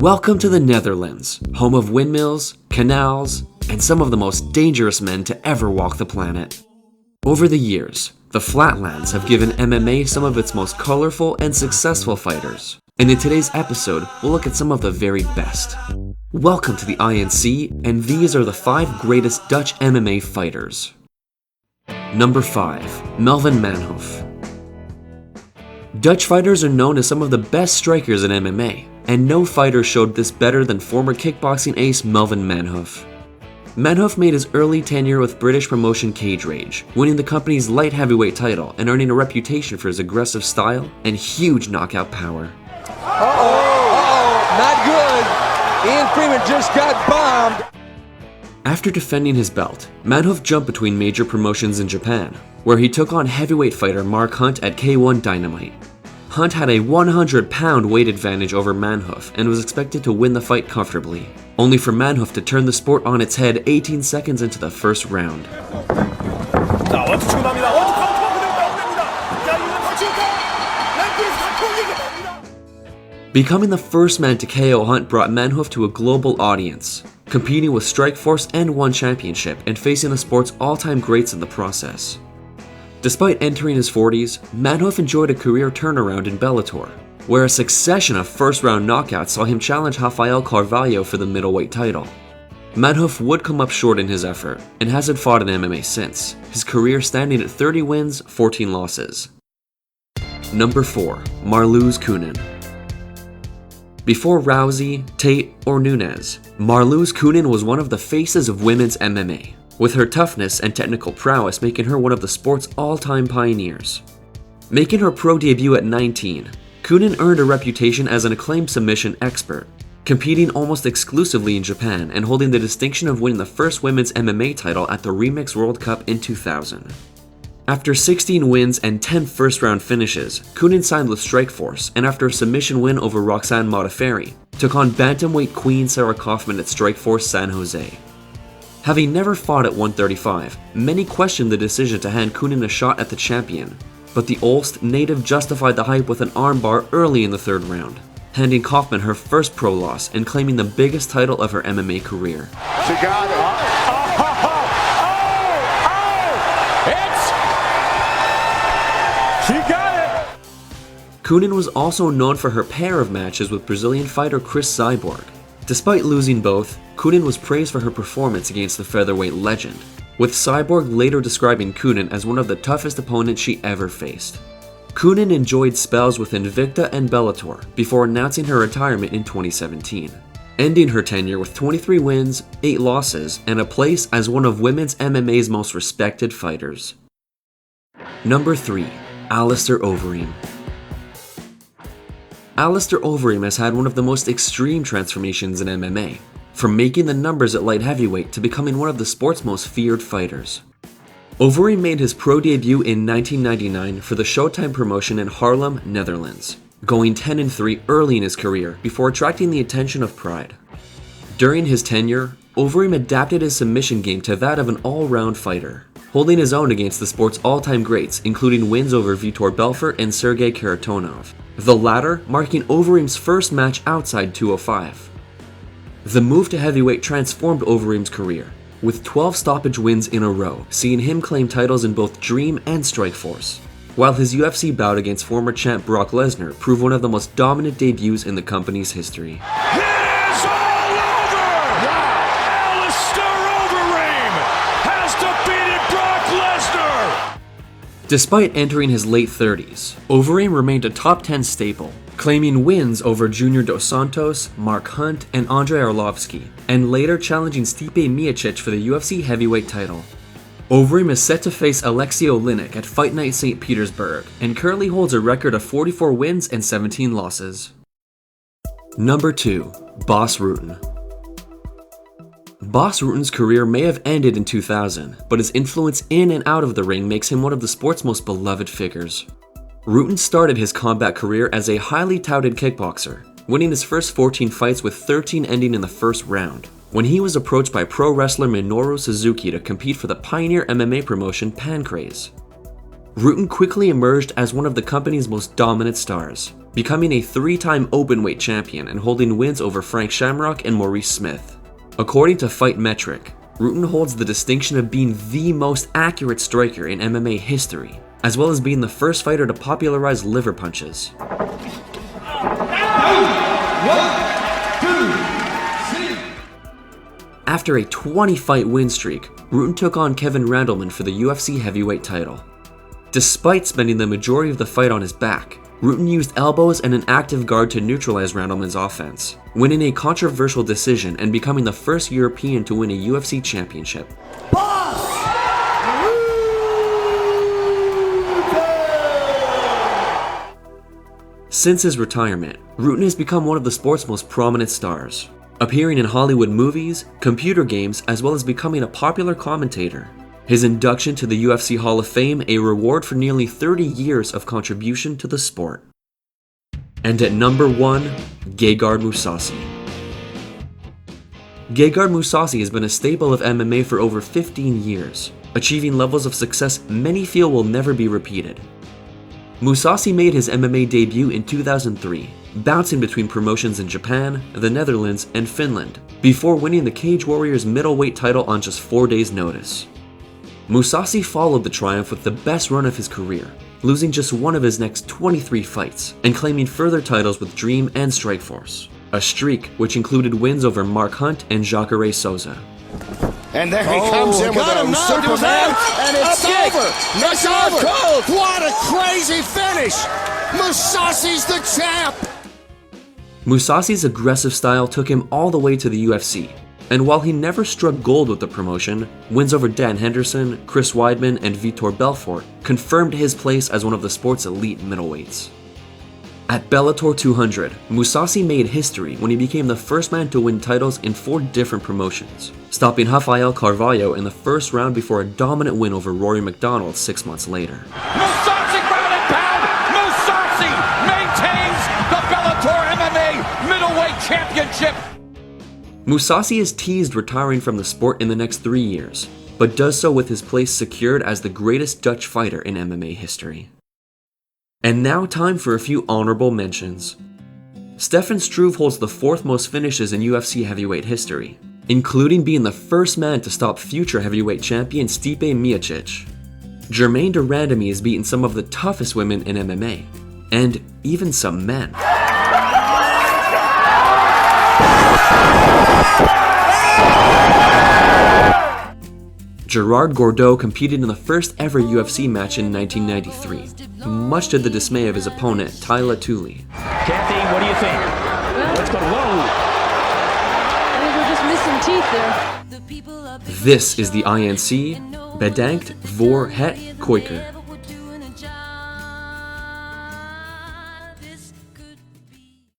Welcome to the Netherlands, home of windmills, canals, and some of the most dangerous men to ever walk the planet. Over the years, the flatlands have given MMA some of its most colorful and successful fighters. And in today's episode, we'll look at some of the very best. Welcome to the INC, and these are the 5 greatest Dutch MMA fighters. Number 5. Melvin Manhoef. Dutch fighters are known as some of the best strikers in MMA, and no fighter showed this better than former kickboxing ace Melvin Manhoef. Manhoef made his early tenure with British promotion Cage Rage, winning the company's light heavyweight title and earning a reputation for his aggressive style and huge knockout power. Not good. Ian Freeman just got bombed. After defending his belt, Manhoef jumped between major promotions in Japan, where he took on heavyweight fighter Mark Hunt at K1 Dynamite. Hunt had a 100-pound weight advantage over Manhoef and was expected to win the fight comfortably, only for Manhoef to turn the sport on its head 18 seconds into the first round. Becoming the first man to KO Hunt brought Manhoef to a global audience, competing with Strikeforce and one championship and facing the sport's all-time greats in the process. Despite entering his 40s, Manhoef enjoyed a career turnaround in Bellator, where a succession of first-round knockouts saw him challenge Rafael Carvalho for the middleweight title. Manhoef would come up short in his effort, and hasn't fought in MMA since, his career standing at 30 wins, 14 losses. Number 4. Marloes Coenen. Before Rousey, Tate, or Nunes, Marloes Coenen was one of the faces of women's MMA, with her toughness and technical prowess making her one of the sport's all-time pioneers. Making her pro debut at 19, Coenen earned a reputation as an acclaimed submission expert, competing almost exclusively in Japan and holding the distinction of winning the first women's MMA title at the Remix World Cup in 2000. After 16 wins and 10 first-round finishes, Coenen signed with Strikeforce, and after a submission win over Roxanne Modafferi, took on bantamweight queen Sarah Kaufman at Strikeforce San Jose. Having never fought at 135, many questioned the decision to hand Coenen a shot at the champion, but the Ulst native justified the hype with an armbar early in the 3rd round, handing Kaufman her first pro loss and claiming the biggest title of her MMA career. Gegard. She got it! Coenen was also known for her pair of matches with Brazilian fighter Chris Cyborg. Despite losing both, Coenen was praised for her performance against the featherweight legend, with Cyborg later describing Coenen as one of the toughest opponents she ever faced. Coenen enjoyed spells with Invicta and Bellator before announcing her retirement in 2017, ending her tenure with 23 wins, 8 losses, and a place as one of women's MMA's most respected fighters. Number 3. Alistair Overeem. Alistair Overeem has had one of the most extreme transformations in MMA, from making the numbers at light heavyweight to becoming one of the sport's most feared fighters. Overeem made his pro debut in 1999 for the Showtime promotion in Haarlem, Netherlands, going 10-3 early in his career before attracting the attention of Pride. During his tenure, Overeem adapted his submission game to that of an all-round fighter, holding his own against the sport's all-time greats, including wins over Vitor Belfort and Sergei Kharitonov, the latter marking Overeem's first match outside 205. The move to heavyweight transformed Overeem's career, with 12 stoppage wins in a row, seeing him claim titles in both Dream and Strikeforce, while his UFC bout against former champ Brock Lesnar proved one of the most dominant debuts in the company's history. It is all over! Alistair Overeem has defeated Brock Lesnar! Despite entering his late 30s, Overeem remained a top 10 staple, claiming wins over Junior Dos Santos, Mark Hunt, and Andrei Arlovski, and later challenging Stipe Miocic for the UFC heavyweight title. Overeem is set to face Alexei Oleinik at Fight Night St. Petersburg, and currently holds a record of 44 wins and 17 losses. Number 2. Bas Rutten. Bas Rutten's career may have ended in 2000, but his influence in and out of the ring makes him one of the sport's most beloved figures. Rutten started his combat career as a highly touted kickboxer, winning his first 14 fights with 13 ending in the first round, when he was approached by pro wrestler Minoru Suzuki to compete for the pioneer MMA promotion Pancrase. Rutten quickly emerged as one of the company's most dominant stars, becoming a 3-time openweight champion and holding wins over Frank Shamrock and Maurice Smith. According to Fight Metric, Rutten holds the distinction of being the most accurate striker in MMA history, as well as being the first fighter to popularize liver punches. After a 20-fight win streak, Rutten took on Kevin Randleman for the UFC heavyweight title. Despite spending the majority of the fight on his back, Rutten used elbows and an active guard to neutralize Randleman's offense, winning a controversial decision and becoming the first European to win a UFC championship. Since his retirement, Rutten has become one of the sport's most prominent stars, appearing in Hollywood movies, computer games, as well as becoming a popular commentator. His induction to the UFC Hall of Fame, a reward for nearly 30 years of contribution to the sport. And at number 1, Gegard Mousasi. Gegard Mousasi has been a staple of MMA for over 15 years, achieving levels of success many feel will never be repeated. Mousasi made his MMA debut in 2003, bouncing between promotions in Japan, the Netherlands, and Finland, before winning the Cage Warriors middleweight title on just 4 days' notice. Mousasi followed the triumph with the best run of his career, losing just one of his next 23 fights, and claiming further titles with Dream and Strikeforce, a streak which included wins over Mark Hunt and Jacare Souza. And there he comes in with a Superman, and it's over. It's over. What a crazy finish. Mousasi's the champ. Mousasi's aggressive style took him all the way to the UFC, and while he never struck gold with the promotion, wins over Dan Henderson, Chris Weidman, and Vitor Belfort confirmed his place as one of the sport's elite middleweights. At Bellator 200, Mousasi made history when he became the first man to win titles in 4 different promotions, stopping Rafael Carvalho in the first round before a dominant win over Rory McDonald 6 months later. Mousasi ground and pound. Mousasi maintains the Bellator MMA middleweight championship. Mousasi is teased retiring from the sport in the next 3 years, but does so with his place secured as the greatest Dutch fighter in MMA history. And now time for a few honorable mentions. Stefan Struve holds the 4th most finishes in UFC heavyweight history, including being the first man to stop future heavyweight champion Stipe Miocic. Germaine de Randamie has beaten some of the toughest women in MMA, and even some men. Gerard Gordeau competed in the first ever UFC match in 1993, much to the dismay of his opponent, Tyla Tooley. Kathy, what do you think? Well, Let's go. Whoa! I think we're just missing teeth there. This is the INC Bedankt voor het Kijken.